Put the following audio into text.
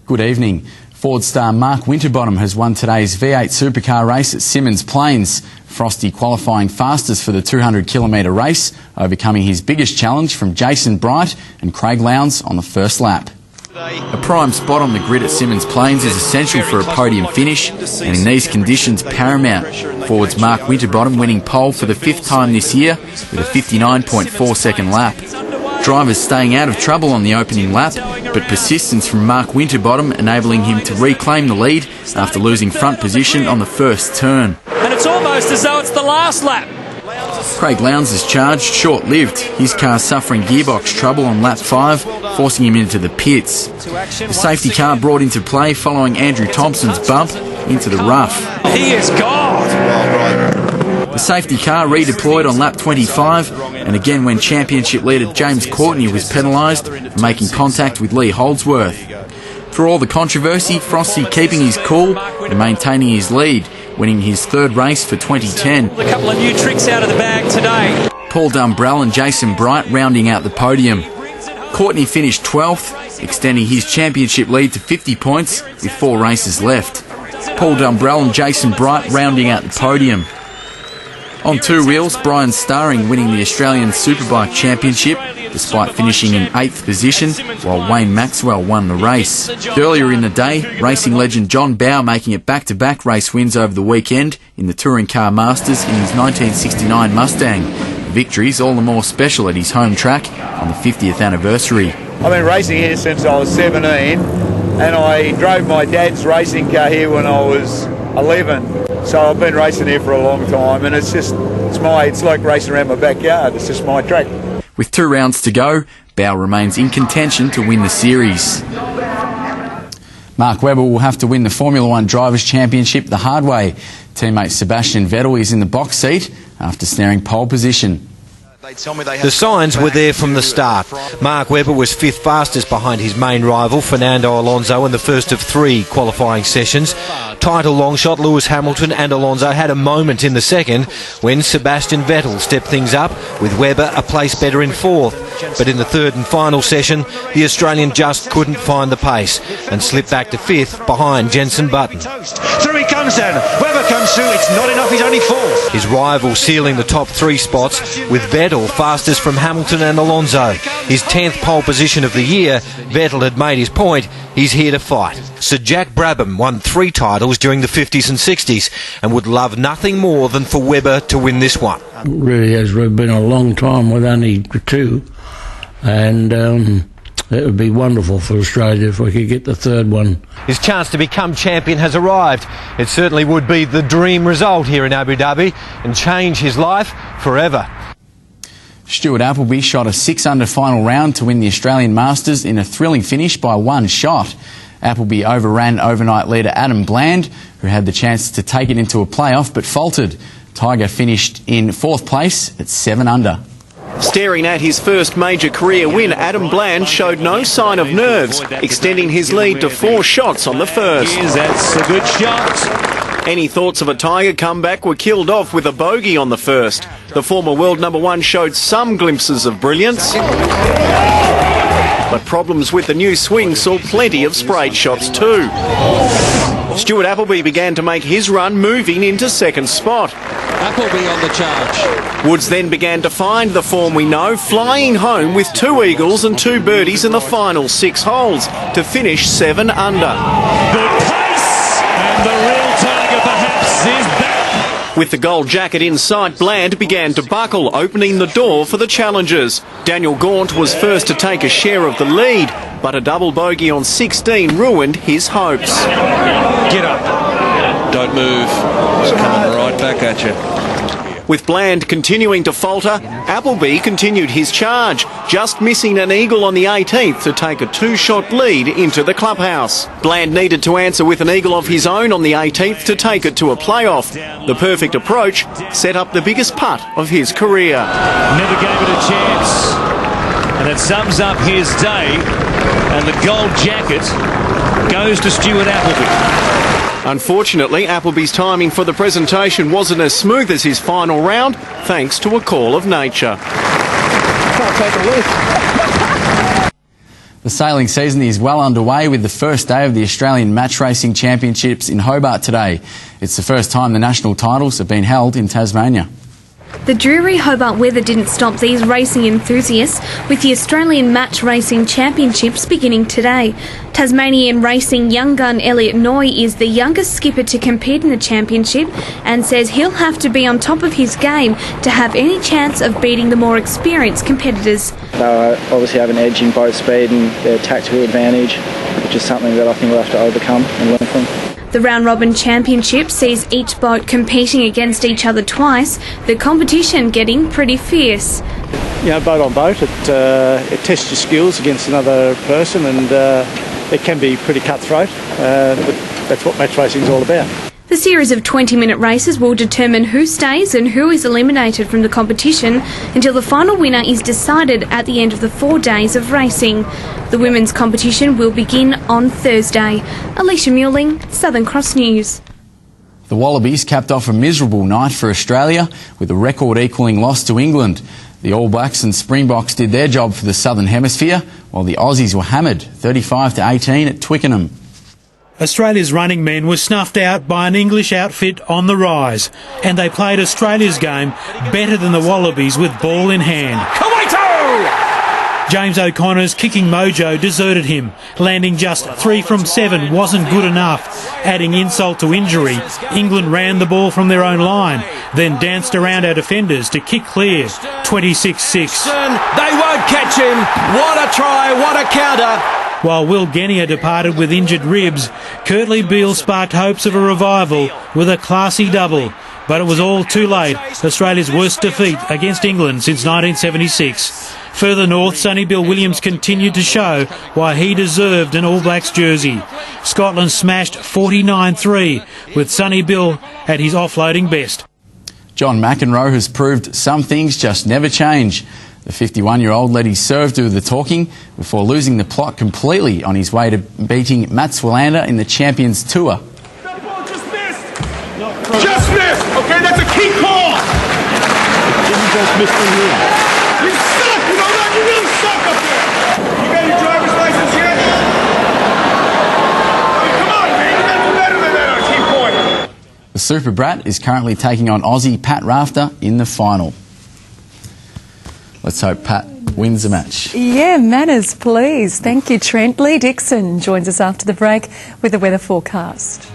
Good evening. Ford star Mark Winterbottom has won today's V8 supercar race at Symmons Plains. Frosty qualifying fastest for the 200-kilometre race, overcoming his biggest challenge from Jason Bright and Craig Lowndes on the first lap. A prime spot on the grid at Symmons Plains is essential for a podium finish, and in these conditions paramount. Ford's Mark Winterbottom winning pole for the fifth time this year with a 59.4-second lap. Drivers staying out of trouble on the opening lap, but persistence from Mark Winterbottom enabling him to reclaim the lead after losing front position on the first turn. And it's almost as though it's the last lap. Craig Lowndes' charge short-lived, his car suffering gearbox trouble on lap 5, forcing him into the pits. The safety car brought into play following Andrew Thompson's bump into the rough. He is God! The safety car redeployed on lap 25, and again when championship leader James Courtney was penalised for making contact with Lee Holdsworth. Through all the controversy, Frosty keeping his cool and maintaining his lead, winning his third race for 2010. A couple of new tricks out of the bag today. Paul Dumbrell and Jason Bright rounding out the podium. Courtney finished 12th, extending his championship lead to 50 points with 4 races left. Paul Dumbrell and Jason Bright rounding out the podium. On two wheels, Brian Starring winning the Australian Superbike Championship despite finishing in 8th position, while Wayne Maxwell won the race. Earlier in the day, racing legend John Bowe making it back-to-back race wins over the weekend in the Touring Car Masters in his 1969 Mustang. The victory's all the more special at his home track on the 50th anniversary. I've been racing here since I was 17, and I drove my dad's racing car here when I was 11. So I've been racing here for a long time, and it's like racing around my backyard. It's just my track. With 2 rounds to go, Bowe remains in contention to win the series. Mark Webber will have to win the Formula One Drivers' Championship the hard way. Teammate Sebastian Vettel is in the box seat after snaring pole position. The signs were there from the start. Mark Webber was 5th fastest behind his main rival, Fernando Alonso, in the first of 3 qualifying sessions. Title longshot Lewis Hamilton and Alonso had a moment in the second when Sebastian Vettel stepped things up, with Webber a place better in 4th. But in the third and final session, the Australian just couldn't find the pace and slipped back to 5th behind Jenson Button. Through he comes then. Webber comes through. It's not enough. He's only 4th. His rival sealing the top 3 spots, with Vettel fastest from Hamilton and Alonso. His 10th pole position of the year, Vettel had made his point. He's here to fight. Sir Jack Brabham won 3 titles during the 50s and 60s and would love nothing more than for Webber to win this one. It really has been a long time with only 2, and it would be wonderful for Australia if we could get the 3rd one. His chance to become champion has arrived. It certainly would be the dream result here in Abu Dhabi and change his life forever. Stuart Appleby shot a 6-under final round to win the Australian Masters in a thrilling finish by 1 shot. Appleby overran overnight leader Adam Bland, who had the chance to take it into a playoff but faltered. Tiger finished in 4th place at 7 under. Staring at his first major career win, Adam Bland showed no sign of nerves, extending his lead to 4 shots on the first. That's a good shot. Any thoughts of a Tiger comeback were killed off with a bogey on the first. The former world #1 showed some glimpses of brilliance, but problems with the new swing saw plenty of sprayed shots too. Stuart Appleby began to make his run, moving into 2nd spot. Appleby on the charge. Woods then began to find the form we know, flying home with 2 eagles and 2 birdies in the final 6 holes to finish 7 under. Good pace, and the real Tiger perhaps is back. With the gold jacket in sight, Bland began to buckle, opening the door for the challengers. Daniel Gaunt was first to take a share of the lead, but a double bogey on 16 ruined his hopes. Get up. Don't move. It's coming right back at you. With Bland continuing to falter, Appleby continued his charge, just missing an eagle on the 18th to take a 2-shot lead into the clubhouse. Bland needed to answer with an eagle of his own on the 18th to take it to a playoff. The perfect approach set up the biggest putt of his career. Never gave it a chance, and it sums up his day, and the gold jacket goes to Stuart Appleby. Unfortunately, Appleby's timing for the presentation wasn't as smooth as his final round, thanks to a call of nature. The sailing season is well underway with the first day of the Australian Match Racing Championships in Hobart today. It's the first time the national titles have been held in Tasmania. The dreary Hobart weather didn't stop these racing enthusiasts, with the Australian Match Racing Championships beginning today. Tasmanian racing young gun Elliot Noy is the youngest skipper to compete in the championship and says he'll have to be on top of his game to have any chance of beating the more experienced competitors. They obviously have an edge in boat speed and their tactical advantage, which is something that I think we'll have to overcome and learn from. The round-robin championship sees each boat competing against each other twice, the competition getting pretty fierce. You know, boat on boat, it tests your skills against another person, and it can be pretty cutthroat, but that's what match racing is all about. The series of 20-minute races will determine who stays and who is eliminated from the competition until the final winner is decided at the end of the 4 days of racing. The women's competition will begin on Thursday. Alicia Muling, Southern Cross News. The Wallabies capped off a miserable night for Australia with a record-equalling loss to England. The All Blacks and Springboks did their job for the Southern Hemisphere, while the Aussies were hammered 35-18 at Twickenham. Australia's running men were snuffed out by an English outfit on the rise, and they played Australia's game better than the Wallabies with ball in hand. James O'Connor's kicking mojo deserted him. Landing just 3 from 7 wasn't good enough. Adding insult to injury, England ran the ball from their own line, then danced around our defenders to kick clear. 26-6. They won't catch him. What a try, what a counter. While Will Genia departed with injured ribs, Kurtley Beale sparked hopes of a revival with a classy double. But it was all too late. Australia's worst defeat against England since 1976. Further north, Sonny Bill Williams continued to show why he deserved an All Blacks jersey. Scotland smashed 49-3 with Sonny Bill at his offloading best. John McEnroe has proved some things just never change. The 51-year-old led his serve do the talking before losing the plot completely on his way to beating Matt Wilander in the Champions Tour. That ball just missed! Just missed! Okay, that's a key call! Didn't just miss from here. You suck! You know that? You really suck up there! You got your driver's license yet? I mean, come on, man! You got to do better than that on a key point! The Super Brat is currently taking on Aussie Pat Rafter in the final. Let's hope Pat wins the match. Yeah, manners, please. Thank you, Trent. Lee Dixon joins us after the break with the weather forecast.